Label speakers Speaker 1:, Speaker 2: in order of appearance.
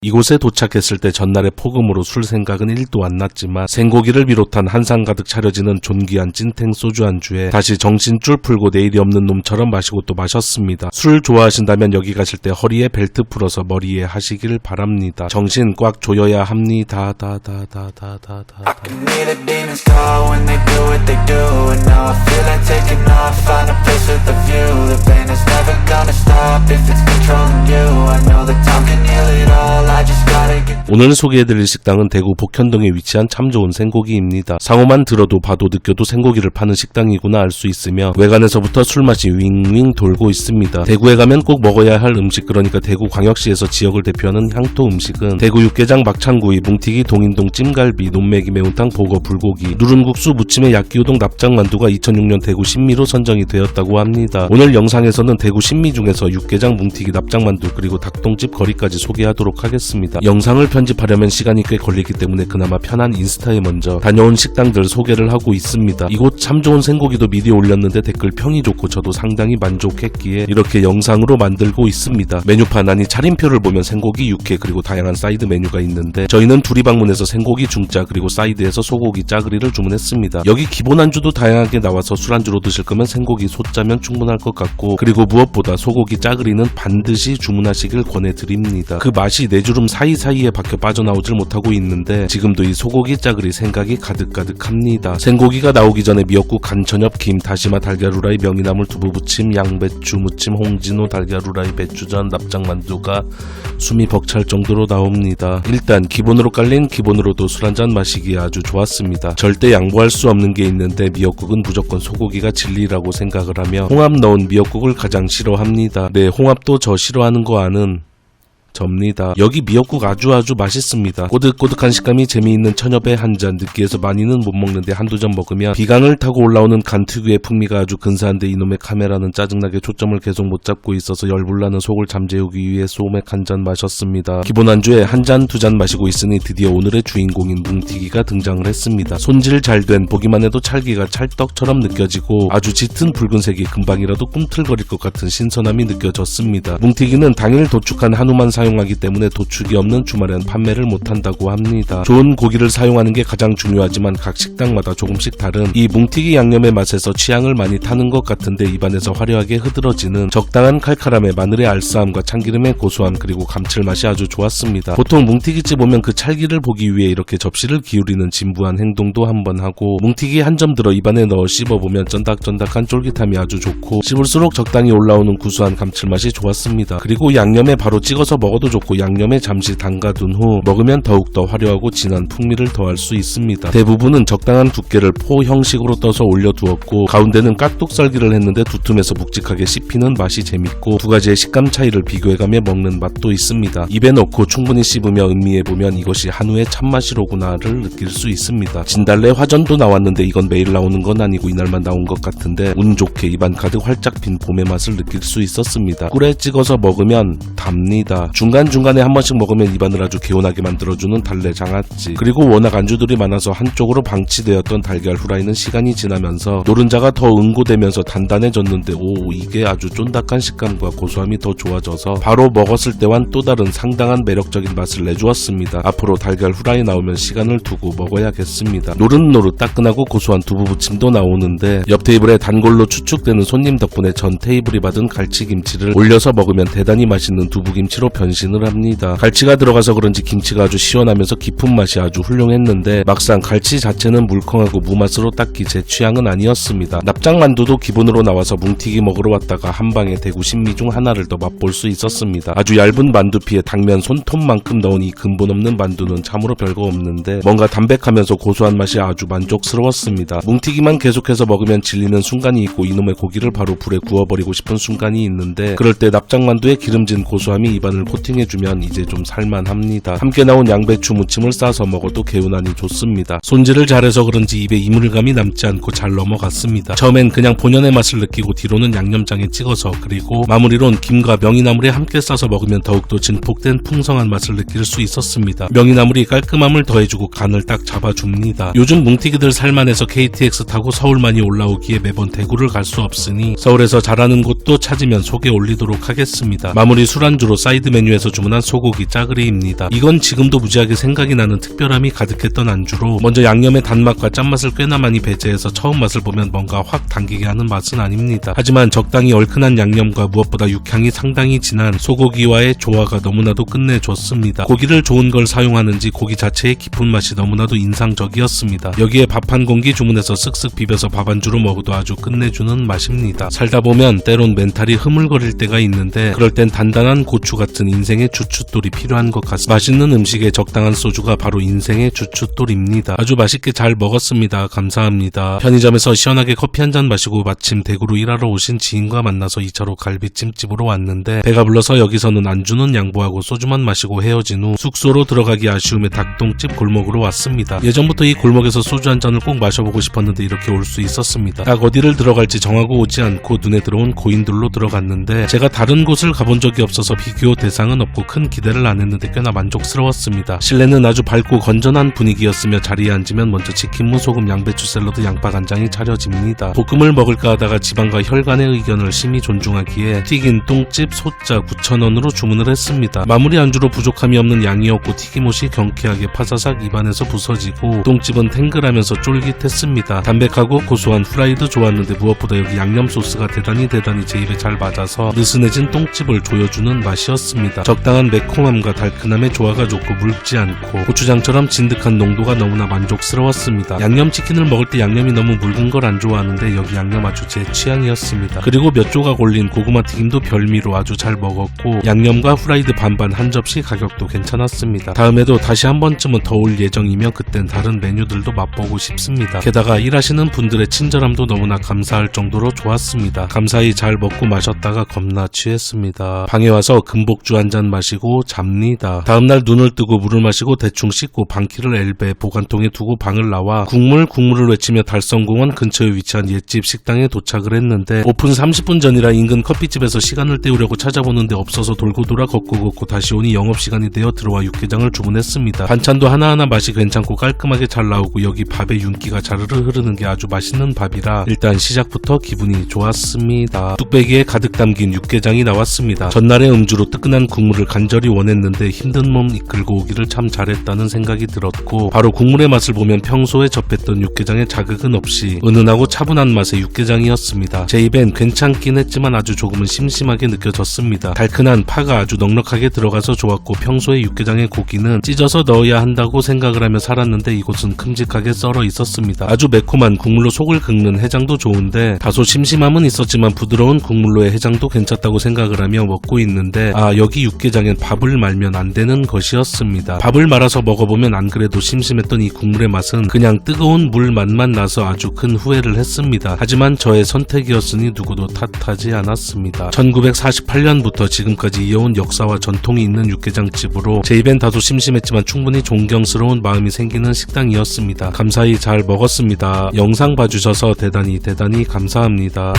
Speaker 1: 이곳에 도착했을 때 전날의 폭음으로 술 생각은 1도 안 났지만 생고기를 비롯한 한상 가득 차려지는 존귀한 찐탱 소주 안주에 다시 정신 줄 풀고 내일이 없는 놈처럼 마시고 또 마셨습니다. 술 좋아하신다면 여기 가실 때 허리에 벨트 풀어서 머리에 하시길 바랍니다. 정신 꽉 조여야 합니다.
Speaker 2: I can hear the demons call when they do what they do. And now I feel like taking off, find a place with a view. The pain is never gonna stop if it's controlling you. I know that time can heal it all, I just gotta get.
Speaker 1: 오늘 소개해드릴 식당은 대구 복현동에 위치한 참 좋은 생고기입니다. 상호만 들어도 봐도 느껴도 생고기를 파는 식당이구나 알 수 있으며 외관에서부터 술맛이 윙윙 돌고 있습니다. 대구에 가면 꼭 먹어야 할 음식, 그러니까 대구광역시에서 지역을 대표하는 향토 음식은 대구 육개장, 막창구이, 뭉티기, 동인동 찜갈비, 논매기, 매운탕, 보거, 불고기, 누른국수, 무침에 야끼우동, 납작만두가 2006년 대구 신미로 선정이 되었다고 합니다. 오늘 영상에서는 대구 신미 중에서 육개장, 뭉티기, 납작만두 그리고 닭똥집 거리까지 소개하도록 하겠습니다. 영상을 편집하려면 시간이 꽤 걸리기 때문에 그나마 편한 인스타에 먼저 다녀온 식당들 소개를 하고 있습니다. 이곳 참 좋은 생고기도 미리 올렸는데 댓글 평이 좋고 저도 상당히 만족했기에 이렇게 영상으로 만들고 있습니다. 메뉴판 아니 차림표를 보면 생고기, 육회 그리고 다양한 사이드 메뉴가 있는데 저희는 둘이 방문해서 생고기 중짜 그리고 사이드에서 소고기 짜그리를 주문했습니다. 여기 기본 안주도 다양하게 나와서 술안주로 드실 거면 생고기 소짜면 충분할 것 같고, 그리고 무엇보다 소고기 짜그리는 반드시 주문하시길 권해드립니다. 그 맛이 내 주름 사이사이에 박혀 빠져나오질 못하고 있는데 지금도 이 소고기 짜그리 생각이 가득가득합니다. 생고기가 나오기 전에 미역국, 간천엽, 김, 다시마, 달걀 후라이, 명이나물, 두부부침, 양배추 무침, 홍진호, 달걀 후라이, 배추전, 납작만두가 숨이 벅찰 정도로 나옵니다. 일단 기본으로 깔린 기본으로도 술 한잔 마시기에 아주 좋았습니다. 절대 양보할 수 없는 게 있는데 미역국은 무조건 소고기가 진리라고 생각을 하며 홍합 넣은 미역국을 가장 싫어합니다. 네, 홍합도 저 싫어하는 거 아는 접니다. 여기 미역국 아주 맛있습니다. 꼬득꼬득한 식감이 재미있는 천엽에 한 잔, 느끼해서 많이는 못 먹는데 한두 점 먹으면 비강을 타고 올라오는 간 특유의 풍미가 아주 근사한데 이놈의 카메라는 짜증나게 초점을 계속 못 잡고 있어서 열불나는 속을 잠재우기 위해 소맥 한 잔 마셨습니다. 기본 안주에 한 잔, 두 잔 마시고 있으니 드디어 오늘의 주인공인 뭉티기가 등장을 했습니다. 손질 잘 된, 보기만 해도 찰기가 찰떡처럼 느껴지고 아주 짙은 붉은색이 금방이라도 꿈틀거릴 것 같은 신선함이 느껴졌습니다. 뭉티기는 당일 도축한 한우만 사용하기 때문에 도축이 없는 주말엔 판매를 못한다고 합니다. 좋은 고기를 사용하는 게 가장 중요하지만 각 식당마다 조금씩 다른 이 뭉티기 양념의 맛에서 취향을 많이 타는 것 같은데 입안에서 화려하게 흐드러지는 적당한 칼칼함에 마늘의 알싸함과 참기름의 고소함 그리고 감칠맛이 아주 좋았습니다. 보통 뭉티기집 오면 그 찰기를 보기 위해 이렇게 접시를 기울이는 진부한 행동도 한번 하고 뭉티기 한 점 들어 입안에 넣어 씹어보면 쫀득쫀득한 쫄깃함이 아주 좋고 씹을수록 적당히 올라오는 구수한 감칠맛이 좋았습니다. 그리고 양념에 바로 찍어서 먹어도 좋고 양념에 잠시 담가둔 후 먹으면 더욱더 화려하고 진한 풍미를 더할 수 있습니다. 대부분은 적당한 두께를 포 형식으로 떠서 올려두었고 가운데는 깍둑썰기를 했는데 두툼해서 묵직하게 씹히는 맛이 재밌고 두 가지의 식감 차이를 비교해가며 먹는 맛도 있습니다. 입에 넣고 충분히 씹으며 음미해보면 이것이 한우의 참맛이로구나를 느낄 수 있습니다. 진달래 화전도 나왔는데 이건 매일 나오는 건 아니고 이날만 나온 것 같은데 운 좋게 입안 가득 활짝 핀 봄의 맛을 느낄 수 있었습니다. 꿀에 찍어서 먹으면 답니다. 중간중간에 한 번씩 먹으면 입안을 아주 개운하게 만들어주는 달래 장아찌, 그리고 워낙 안주들이 많아서 한쪽으로 방치되었던 달걀 후라이는 시간이 지나면서 노른자가 더 응고되면서 단단해졌는데 이게 아주 쫀득한 식감과 고소함이 더 좋아져서 바로 먹었을 때와는 또 다른 상당한 매력적인 맛을 내주었습니다. 앞으로 달걀 후라이 나오면 시간을 두고 먹어야겠습니다. 노릇노릇 따끈하고 고소한 두부부침도 나오는데 옆 테이블에 단골로 추측되는 손님 덕분에 전 테이블이 받은 갈치김치를 올려서 먹으면 대단히 맛있는 두부김치로 변신을 합니다. 갈치가 들어가서 그런지 김치가 아주 시원하면서 깊은 맛이 아주 훌륭했는데 막상 갈치 자체는 물컹하고 무맛으로 딱히 제 취향은 아니었습니다. 납작만두도 기본으로 나와서 뭉티기 먹으러 왔다가 한방에 대구 신미 중 하나를 더 맛볼 수 있었습니다. 아주 얇은 만두피에 당면 손톱만큼 넣은 이 근본 없는 만두는 참으로 별거 없는데 뭔가 담백하면서 고소한 맛이 아주 만족스러웠습니다. 뭉티기만 계속해서 먹으면 질리는 순간이 있고 이놈의 고기를 바로 불에 구워버리고 싶은 순간이 있는데 그럴 때 납작만두의 기름진 고소함이 입안을 코팅해주면 이제 좀 살만합니다. 함께 나온 양배추 무침을 싸서 먹어도 개운하니 좋습니다. 손질을 잘해서 그런지 입에 이물감이 남지 않고 잘 넘어갔습니다. 처음엔 그냥 본연의 맛을 느끼고 뒤로는 양념장에 찍어서 그리고 마무리론 김과 명이나물에 함께 싸서 먹으면 더욱더 증폭된 풍성한 맛을 느낄 수 있었습니다. 명이나물이 깔끔함을 더해주고 간을 딱 잡아줍니다. 요즘 뭉티기들 살만해서 KTX 타고 서울만이 올라오기에 매번 대구를 갈 수 없으니 서울에서 잘하는 곳도 찾으면 소개 올리도록 하겠습니다. 마무리 술안주로 사이드 메뉴 메뉴에서 주문한 소고기 짜그리입니다. 이건 지금도 무지하게 생각이 나는 특별함이 가득했던 안주로 먼저 양념의 단맛과 짠맛을 꽤나 많이 배제해서 처음 맛을 보면 뭔가 확 당기게 하는 맛은 아닙니다. 하지만 적당히 얼큰한 양념과 무엇보다 육향이 상당히 진한 소고기와의 조화가 너무나도 끝내줬습니다. 고기를 좋은 걸 사용하는지 고기 자체의 깊은 맛이 너무나도 인상적이었습니다. 여기에 밥 한 공기 주문해서 쓱쓱 비벼서 밥 안주로 먹어도 아주 끝내주는 맛입니다. 살다 보면 때론 멘탈이 흐물거릴 때가 있는데 그럴 땐 단단한 고추 같은 인생의 주춧돌이 필요한 것 같습니다. 맛있는 음식에 적당한 소주가 바로 인생의 주춧돌입니다. 아주 맛있게 잘 먹었습니다. 감사합니다. 편의점에서 시원하게 커피 한 잔 마시고 마침 대구로 일하러 오신 지인과 만나서 2차로 갈비찜집으로 왔는데 배가 불러서 여기서는 안주는 양보하고 소주만 마시고 헤어진 후 숙소로 들어가기 아쉬움에 닭똥집 골목으로 왔습니다. 예전부터 이 골목에서 소주 한 잔을 꼭 마셔보고 싶었는데 이렇게 올 수 있었습니다. 딱 어디를 들어갈지 정하고 오지 않고 눈에 들어온 고인들로 들어갔는데 제가 다른 곳을 가본 적이 없어서 비교 대상은 없고 큰 기대를 안 했는데 꽤나 만족스러웠습니다. 실내는 아주 밝고 건전한 분위기였으며 자리에 앉으면 먼저 치킨무 소금 양배추 샐러드 양파 간장이 차려집니다. 볶음을 먹을까 하다가 지방과 혈관의 의견을 심히 존중하기에 튀긴 똥집 소자 9,000원으로 주문을 했습니다. 마무리 안주로 부족함이 없는 양이었고 튀김옷이 경쾌하게 파사삭 입안에서 부서지고 똥집은 탱글하면서 쫄깃했습니다. 담백하고 고소한 후라이도 좋았는데 무엇보다 여기 양념 소스가 대단히 제 입에 잘 맞아서 느슨해진 똥집을 조여주는 맛이었습니다. 적당한 매콤함과 달큰함의 조화가 좋고 묽지 않고 고추장처럼 진득한 농도가 너무나 만족스러웠습니다. 양념치킨을 먹을 때 양념이 너무 묽은 걸 안 좋아하는데 여기 양념 아주 제 취향이었습니다. 그리고 몇 조각 올린 고구마 튀김도 별미로 아주 잘 먹었고 양념과 후라이드 반반 한 접시 가격도 괜찮았습니다. 다음에도 다시 한 번쯤은 더 올 예정이며 그땐 다른 메뉴들도 맛보고 싶습니다. 게다가 일하시는 분들의 친절함도 너무나 감사할 정도로 좋았습니다. 감사히 잘 먹고 마셨다가 겁나 취했습니다. 방에 와서 금복주 한 잔 마시고 잡니다. 다음날 눈을 뜨고 물을 마시고 대충 씻고 방키를 엘베 보관통에 두고 방을 나와 국물을 외치며 달성공원 근처에 위치한 옛집 식당에 도착을 했는데 오픈 30분 전이라 인근 커피집에서 시간을 때우려고 찾아보는데 없어서 돌고 돌아 걷고 다시 오니 영업시간이 되어 들어와 육개장을 주문했습니다. 반찬도 하나하나 맛이 괜찮고 깔끔하게 잘 나오고 여기 밥에 윤기가 자르르 흐르는 게 아주 맛있는 밥이라 일단 시작부터 기분이 좋았습니다. 뚝배기에 가득 담긴 육개장이 나왔습니다. 전날의 음주로 뜨끈한 국물을 간절히 원했는데 힘든 몸 이끌고 오기를 참 잘했다는 생각이 들었고 바로 국물의 맛을 보면 평소에 접했던 육개장의 자극은 없이 은은하고 차분한 맛의 육개장이었습니다. 제 입엔 괜찮긴 했지만 아주 조금은 심심하게 느껴졌습니다. 달큰한 파가 아주 넉넉하게 들어가서 좋았고 평소에 육개장의 고기는 찢어서 넣어야 한다고 생각을 하며 살았는데 이곳은 큼직하게 썰어 있었습니다. 아주 매콤한 국물로 속을 긁는 해장도 좋은데 다소 심심함은 있었지만 부드러운 국물로의 해장도 괜찮다고 생각을 하며 먹고 있는데 여기 육개장엔 밥을 말면 안 되는 것이었습니다. 밥을 말아서 먹어보면 안 그래도 심심했던 이 국물의 맛은 그냥 뜨거운 물 맛만 나서 아주 큰 후회를 했습니다. 하지만 저의 선택이었으니 누구도 탓하지 않았습니다. 1948년부터 지금까지 이어온 역사와 전통이 있는 육개장집으로 제 입엔 다소 심심했지만 충분히 존경스러운 마음이 생기는 식당이었습니다. 감사히 잘 먹었습니다. 영상 봐주셔서 대단히 감사합니다.